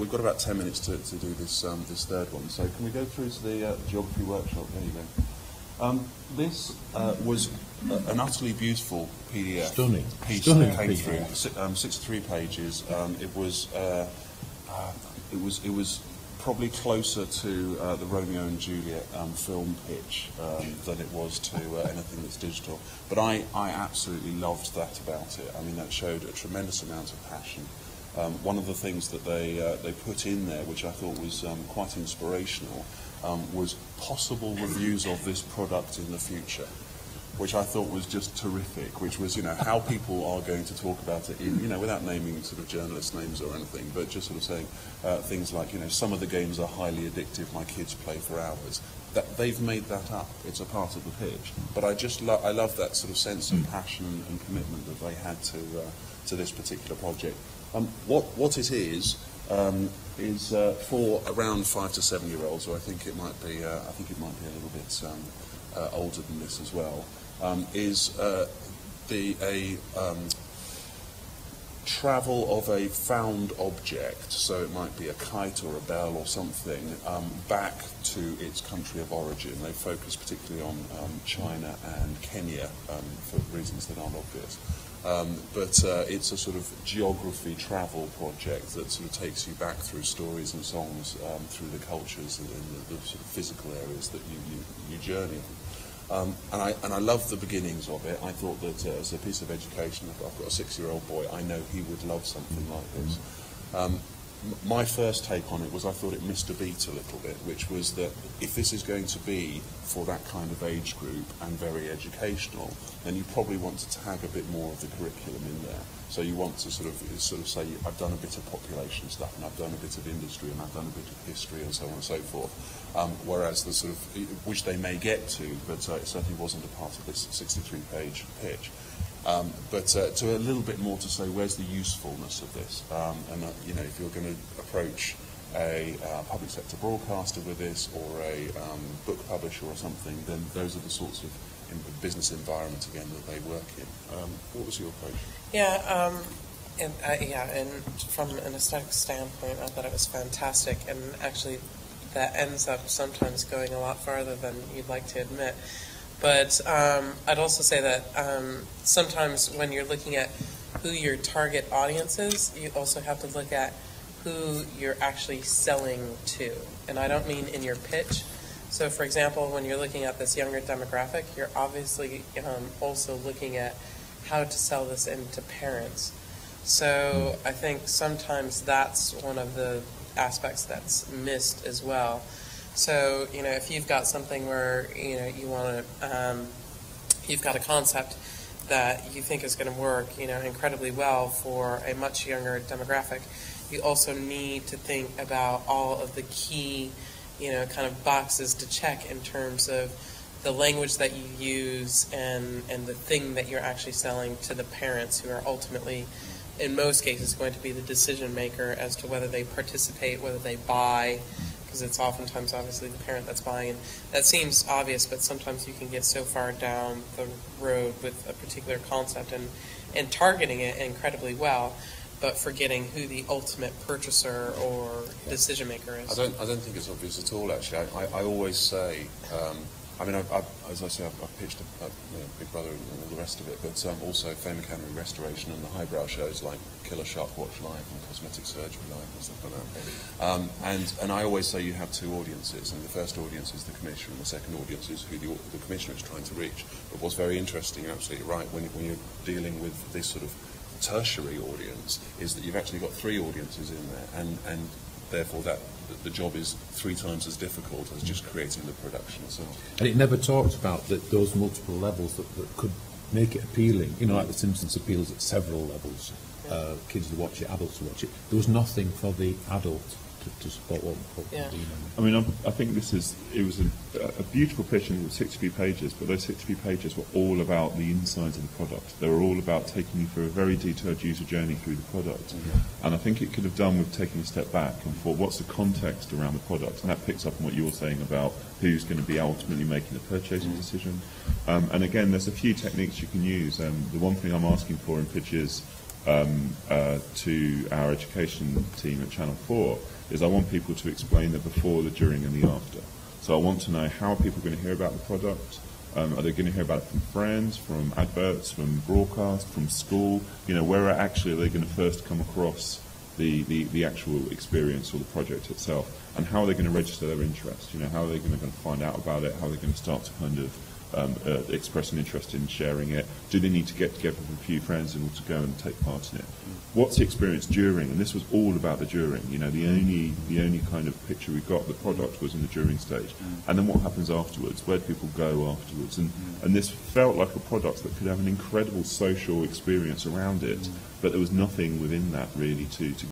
we've got about 10 minutes to do this this third one. So can we go through to the geography workshop? There you go. This was an utterly beautiful PDF Stunning piece Stunning that came PDF. through. 63 pages. It was probably closer to the Romeo and Juliet film pitch than it was to anything that's digital. But I absolutely loved that about it. I mean, that showed a tremendous amount of passion. One of the things that they put in there, which I thought was quite inspirational, was possible reviews of this product in the future, which I thought was just terrific, which was, how people are going to talk about it, without naming sort of journalists' names or anything, but just sort of saying things like, some of the games are highly addictive, my kids play for hours. That they've made that up. It's a part of the pitch. But I love that sort of sense of passion and commitment that they had to this particular project. What it is for around 5 to 7 year olds, or I think it might be a little bit older than this as well. Is a travel of a found object, so it might be a kite or a bell or something, back to its country of origin. They focus particularly on China and Kenya for reasons that aren't obvious. But it's a sort of geography travel project that sort of takes you back through stories and songs, through the cultures and the sort of physical areas that you journey. And I love the beginnings of it. I thought that as a piece of education, I've got a 6-year-old boy, I know he would love something like this. My first take on it was I thought it missed a beat a little bit, which was that if this is going to be for that kind of age group and very educational, then you probably want to tag a bit more of the curriculum in there. So you want to sort of say, I've done a bit of population stuff, and I've done a bit of industry, and I've done a bit of history, and so on and so forth. Whereas the sort of, which they may get to, but it certainly wasn't a part of this 63-page pitch. But to a little bit more to say, where's the usefulness of this? And if you're going to approach a public sector broadcaster with this, or a book publisher or something, then those are the sorts of business environment again that they work in. What was your approach? Yeah, and from an aesthetic standpoint, I thought it was fantastic, and actually that ends up sometimes going a lot farther than you'd like to admit. But I'd also say that sometimes when you're looking at who your target audience is, you also have to look at who you're actually selling to. And I don't mean in your pitch. So, for example, when you're looking at this younger demographic, you're obviously also looking at how to sell this into parents. So I think sometimes that's one of the aspects that's missed as well. So, if you've got something where, you want to, you've got a concept that you think is going to work, incredibly well for a much younger demographic, you also need to think about all of the key, kind of boxes to check in terms of the language that you use and the thing that you're actually selling to the parents, who are ultimately, in most cases, going to be the decision maker as to whether they participate, whether they buy, because it's oftentimes obviously the parent that's buying. And that seems obvious, but sometimes you can get so far down the road with a particular concept and targeting it incredibly well, but forgetting who the ultimate purchaser or decision maker is. I don't think it's obvious at all, actually. I always say, as I say, I've pitched Big Brother and all the rest of it, but also Fame Academy Restoration and the highbrow shows like Killer Shark Watch Live and Cosmetic Surgery Live and stuff like that. And I always say you have two audiences, and the first audience is the commissioner, and the second audience is who the commissioner is trying to reach. But what's very interesting, you're absolutely right, when you're dealing with this sort of tertiary audience, is that you've actually got three audiences in there, and therefore that the job is 3 times as difficult as just creating the production itself. And it never talked about those multiple levels that could make it appealing. Like The Simpsons appeals at several levels. Kids who watch it, adults who watch it. There was nothing for the adult to support what yeah. I think it was a beautiful pitch, and it was 63 pages, but those 63 pages were all about the insides of the product. They were all about taking you through a very detailed user journey through the product. Mm-hmm. And I think it could have done with taking a step back and thought, what's the context around the product? And that picks up on what you were saying about who's going to be ultimately making the purchasing decision. And again, there's a few techniques you can use. The one thing I'm asking for in pitches to our education team at Channel 4 is I want people to explain the before, the during and the after. So I want to know how people are going to hear about the product. Are they going to hear about it from friends, from adverts, from broadcast, from school? You know, where actually are they going to first come across the actual experience or the project itself? And how are they going to register their interest? You know, how are they going to find out about it? How are they going to start to kind of express an interest in sharing it? Do they need to get together with a few friends in order to go and take part in it? What's the experience during? And this was all about the during. You know, the only kind of picture we got of the product was in the during stage. And then what happens afterwards? Where do people go afterwards? And this felt like a product that could have an incredible social experience around it, but there was nothing within that really to